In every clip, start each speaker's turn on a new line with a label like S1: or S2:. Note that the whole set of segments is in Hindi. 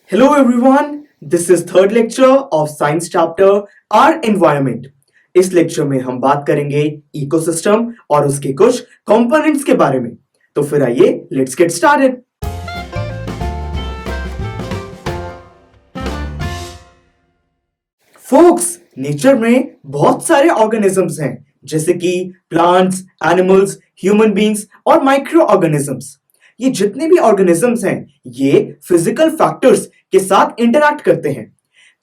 S1: Hello everyone, this is third lecture of science chapter Our Environment. इस लेक्चर में हम बात करेंगे इकोसिस्टम और उसके कुछ कंपोनेंट्स के बारे में। तो फिर आइए let's get started. Folks, nature में बहुत सारे ऑर्गेनिजम्स हैं जैसे कि प्लांट्स, एनिमल्स, ह्यूमन बीइंग्स और माइक्रो ऑर्गेनिजम्स। ये जितने भी ऑर्गेनिजम्स हैं ये फिजिकल फैक्टर्स के साथ इंटरैक्ट करते हैं।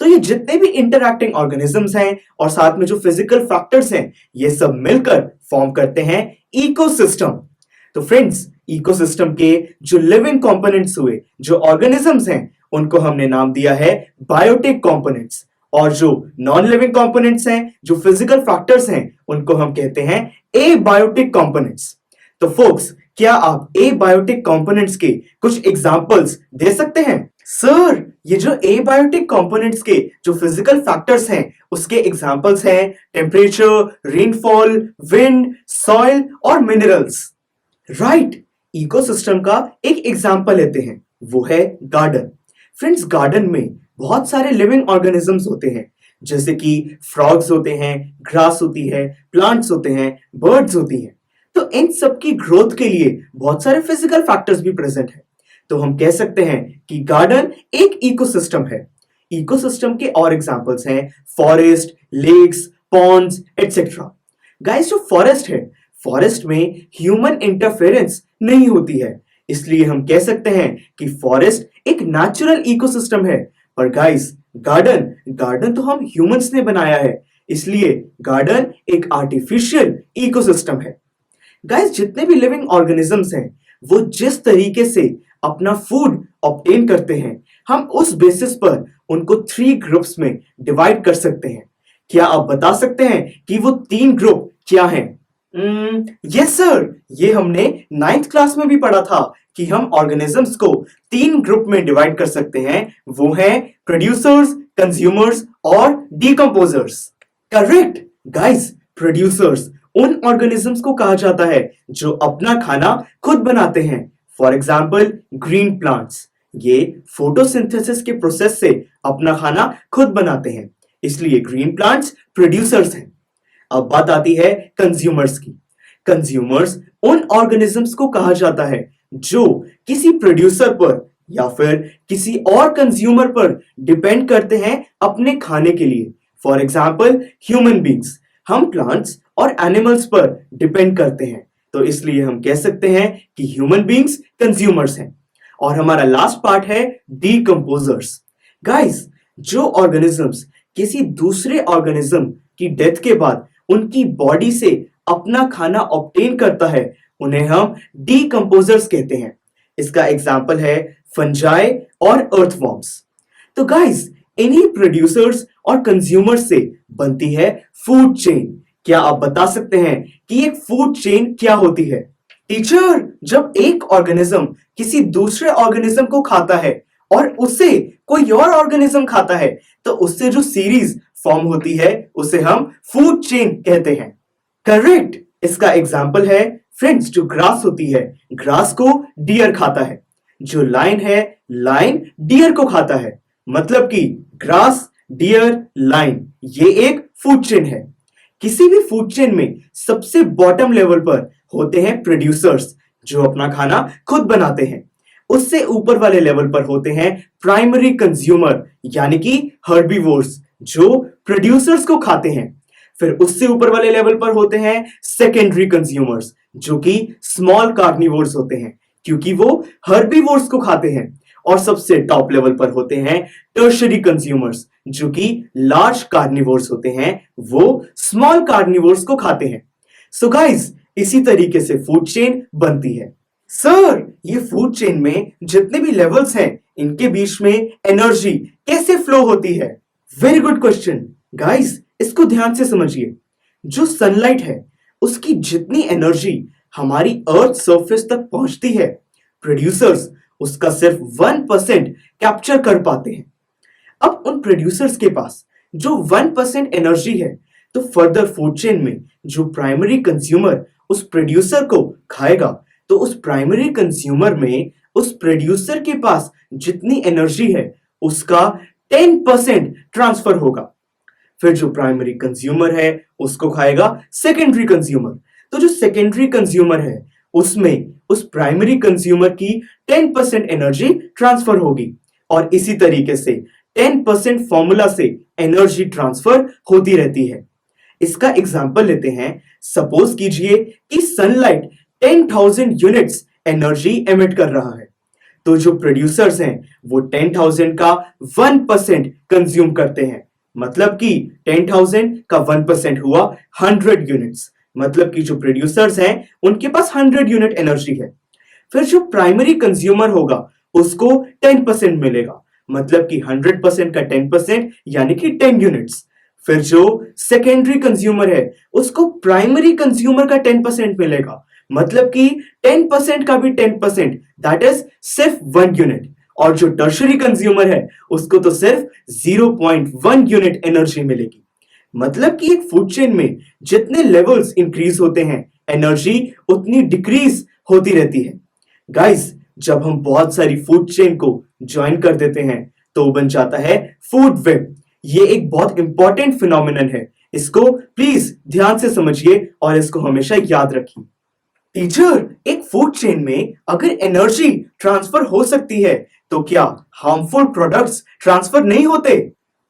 S1: तो ये जितने भी इंटरैक्टिंग ऑर्गेनिजम्स हैं और साथ में जो फिजिकल फैक्टर्स हैं ये सब मिलकर फॉर्म करते हैं इकोसिस्टम। तो फ्रेंड्स, इकोसिस्टम के जो लिविंग कंपोनेंट्स हुए, जो ऑर्गेनिजम्स हैं, उनको हमने नाम दिया है बायोटिक कंपोनेंट्स, और जो नॉन लिविंग कंपोनेंट्स हैं, जो फिजिकल फैक्टर्स हैं, उनको हम कहते हैं एबायोटिक कंपोनेंट्स। तो फोक्स, क्या आप एबायोटिक कंपोनेंट्स के कुछ एग्जांपल्स दे सकते हैं? सर, ये जो एबायोटिक कंपोनेंट्स के जो फिजिकल फैक्टर्स हैं उसके एग्जांपल्स हैं टेम्परेचर, रेनफॉल, विंड, सॉइल और मिनरल्स। राइट, इकोसिस्टम का एक एग्जांपल लेते हैं, वो है गार्डन। फ्रेंड्स, गार्डन में बहुत सारे लिविंग ऑर्गेनिजम्स होते हैं जैसे कि फ्रॉग्स होते हैं, ग्रास होती है, प्लांट्स होते हैं, बर्ड्स होती हैं। तो इन सब की ग्रोथ के लिए बहुत सारे फिजिकल फैक्टर्स भी प्रेजेंट है। तो हम कह सकते हैं कि गार्डन एक इकोसिस्टम है। इकोसिस्टम के और एग्जांपल्स हैं forest, lakes, ponds etcetera. Guys, जो फॉरेस्ट है, फॉरेस्ट में ह्यूमन इंटरफेरेंस नहीं होती है, इसलिए हम कह सकते हैं कि फॉरेस्ट एक नेचुरल इकोसिस्टम है। पर गाइस, गार्डन गार्डन तो हम ह्यूमंस ने बनाया है, इसलिए गार्डन एक आर्टिफिशियल इकोसिस्टम है। गाइस, जितने भी लिविंग ऑर्गेनिजम्स हैं वो जिस तरीके से अपना फूड ऑब्टेन करते हैं, हम उस बेसिस पर उनको 3 ग्रुप्स में डिवाइड कर सकते हैं। क्या आप बता सकते हैं कि वो 3 ग्रुप क्या हैं? यस सर, ये हमने 9th क्लास में भी पढ़ा था कि हम ऑर्गेनिजम्स को 3 ग्रुप में डिवाइड कर सकते हैं। वो हैं प्रोड्यूसर्स, कंज्यूमर्स और डिकम्पोजर्स। करेक्ट गाइस, प्रोड्यूसर्स उन ऑर्गेनिजम्स को कहा जाता है जो अपना खाना खुद बनाते हैं। फॉर एग्जाम्पल ग्रीन प्लांट्स, ये फोटोसिंथेसिस के प्रोसेस से अपना खाना खुद बनाते हैं, इसलिए ग्रीन प्लांट्स प्रोड्यूसर्स हैं। अब बात आती है कंज्यूमर्स की। कंज्यूमर्स उन ऑर्गेनिजम्स को कहा जाता है जो किसी प्रोड्यूसर पर या फिर किसी और कंज्यूमर पर डिपेंड करते हैं अपने खाने के लिए। फॉर एग्जाम्पल ह्यूमन बींग्स, हम प्लांट्स और एनिमल्स पर डिपेंड करते हैं, तो इसलिए हम कह सकते हैं कि ह्यूमन बींग्स कंज्यूमर्स हैं। और हमारा लास्ट पार्ट है डीकंपोजर्स। गाइस, जो ऑर्गेनिजम्स किसी दूसरे ऑर्गेनिज्म की डेथ के बाद उनकी बॉडी से अपना खाना ऑब्टेन करता है, उन्हें हम डीकंपोजर्स कहते हैं। इसका एग्जाम्पल है फंजाई और अर्थवॉर्म्स। तो गाइस, इन्हीं प्रोड्यूसर्स और कंज्यूमर्स से बनती है फूड चेन। क्या आप बता सकते हैं कि एक फूड चेन क्या होती है? टीचर, जब एक ऑर्गेनिज्म किसी दूसरे ऑर्गेनिज्म को खाता है और उसे कोई और ऑर्गेनिज्म खाता है, तो उससे जो सीरीज फॉर्म होती है उसे हम फूड चेन कहते हैं। करेक्ट, इसका एग्जाम्पल है फ्रेंड्स, जो ग्रास होती है, ग्रास को डियर खाता है। जो लाइन है, लाइन डियर को खाता है। मतलब कि ग्रास, डियर, लाइन, ये एक फूड चेन है। किसी भी फूड चेन में सबसे बॉटम लेवल पर होते हैं प्रोड्यूसर्स जो अपना खाना खुद बनाते हैं। उससे ऊपर वाले लेवल पर होते हैं प्राइमरी कंज्यूमर यानी कि हर्बीवोर्स जो प्रोड्यूसर्स को खाते हैं। फिर उससे ऊपर वाले लेवल पर होते हैं सेकेंडरी कंज्यूमर्स जो कि स्मॉल कार्निवोर्स होते हैं क्योंकि वो हर्बीवोर्स को खाते हैं। और सबसे टॉप लेवल पर होते हैं टर्शरी कंज्यूमर्स जो कि लार्ज कार्निवोर्स होते हैं, वो स्मॉल कार्निवोर्स को खाते हैं। सो गाइस, इसी तरीके से फूड चेन बनती है। सर, ये फूड चेन में जितने भी लेवल्स हैं इनके बीच में एनर्जी कैसे फ्लो होती है? Very good question. गाइस, इसको ध्यान से समझिए। जो सनलाइट है उसकी जितनी एनर्जी हमारी अर्थ सरफेस तक पहुंचती है, प्रोड्यूसर्स उसका सिर्फ 1% कैप्चर कर पाते हैं। अब उन प्रोड्यूसर्स के पास जो 1% एनर्जी है, तो फर्दर फूड चेन में जो प्राइमरी कंज्यूमर उस प्रोड्यूसर को खाएगा, तो उस प्राइमरी कंज्यूमर में उस प्रोड्यूसर के पास जितनी एनर्जी है उसका 10% ट्रांसफर होगा। फिर जो प्राइमरी कंज्यूमर है उसको खाएगा सेकेंडरी कंज्यूमर। तो जो सेकेंडरी कंज्यूमर है उसमें उस प्राइमरी कंज्यूमर की 10% एनर्जी ट्रांसफर होगी और इसी तरीके से 10% फॉर्मूला से एनर्जी ट्रांसफर होती रहती है। इसका एग्जांपल लेते हैं। सपोज कीजिए कि सनलाइट 10,000 यूनिट्स एनर्जी एमिट कर रहा है, तो जो प्रोड्यूसर्स हैं वो 10,000 का 1% कंज्यूम करते हैं। मतलब कि 10,000 का 1% हुआ 100 यूनिट्स। मतलब कि जो प्रोड्यूसर्स हैं उनके पास 100 यूनिट एनर्जी है। फिर जो प्राइमरी कंज्यूमर होगा उसको 10% मिलेगा। मतलब कि 100% का 10% यानी कि 10 यूनिट्स। फिर जो सेकेंडरी कंज्यूमर है उसको प्राइमरी कंज्यूमर का 10% मिलेगा। मतलब कि 10% का भी 10%, दैट इज सिर्फ 1 यूनिट। और जो टर्शरी कंज्यूमर है उसको तो सिर्फ 0.1 यूनिट एनर्जी मिलेगी। मतलब कि एक फूड चेन में जितने लेवल्स इंक्रीज होते हैं एनर्जी उतनी डिक्रीज होती रहती है। गाइस, जब हम बहुत सारी फूड चेन को ज्वाइन कर देते हैं तो बन जाता है फूड वेब। ये एक बहुत इंपॉर्टेंट फिनोमिनन है। इसको प्लीज ध्यान से समझिए और इसको हमेशा याद रखिए। टीचर, एक फूड चेन में अगर एनर्जी ट्रांसफर हो सकती है तो क्या हार्मफुल प्रोडक्ट्स ट्रांसफर नहीं होते?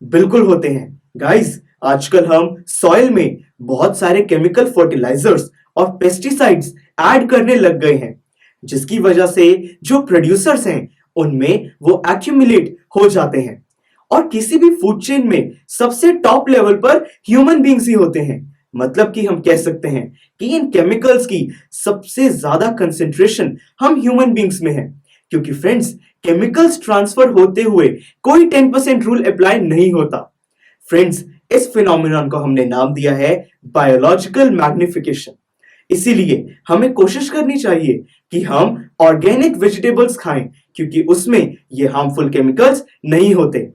S1: बिल्कुल होते हैं। गाइस, आजकल हम सॉइल में बहुत सारे केमिकल फर्टिलाइजर्स और पेस्टिसाइड्स ऐड करने लग गए हैं, जिसकी वजह से जो प्रोड्यूसर्स हैं उनमें वो एक्यूमुलेट हो जाते हैं। और किसी भी फूड चेन में सबसे टॉप लेवल पर ह्यूमन बींग्स ही होते हैं। मतलब कि हम कह सकते हैं कि इन केमिकल्स की सबसे ज्यादा कंसेंट्रेशन हम ह्यूमन बींग्स में है। क्योंकि फ्रेंड्स, केमिकल्स ट्रांसफर होते हुए कोई 10% रूल अप्लाई नहीं होता। फ्रेंड्स, इस फिनोमिनन को हमने नाम दिया है बायोलॉजिकल मैग्निफिकेशन। इसीलिए हमें कोशिश करनी चाहिए कि हम ऑर्गेनिक वेजिटेबल्स खाएं, क्योंकि उसमें ये हार्मफुल केमिकल्स नहीं होते।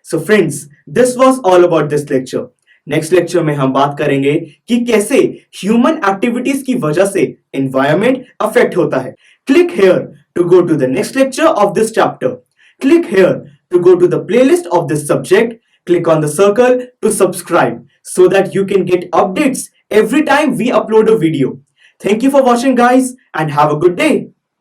S1: So friends, this was all about this lecture. Next lecture में हम बात करेंगे कि कैसे ह्यूमन एक्टिविटीज की वजह से एनवायरनमेंट अफेक्ट होता है। Click here to go to the next lecture of this chapter. Click here to go to the playlist of this subject. Click on the circle to subscribe so that you can get updates every time we upload a video. Thank you for watching, guys, and have a good day.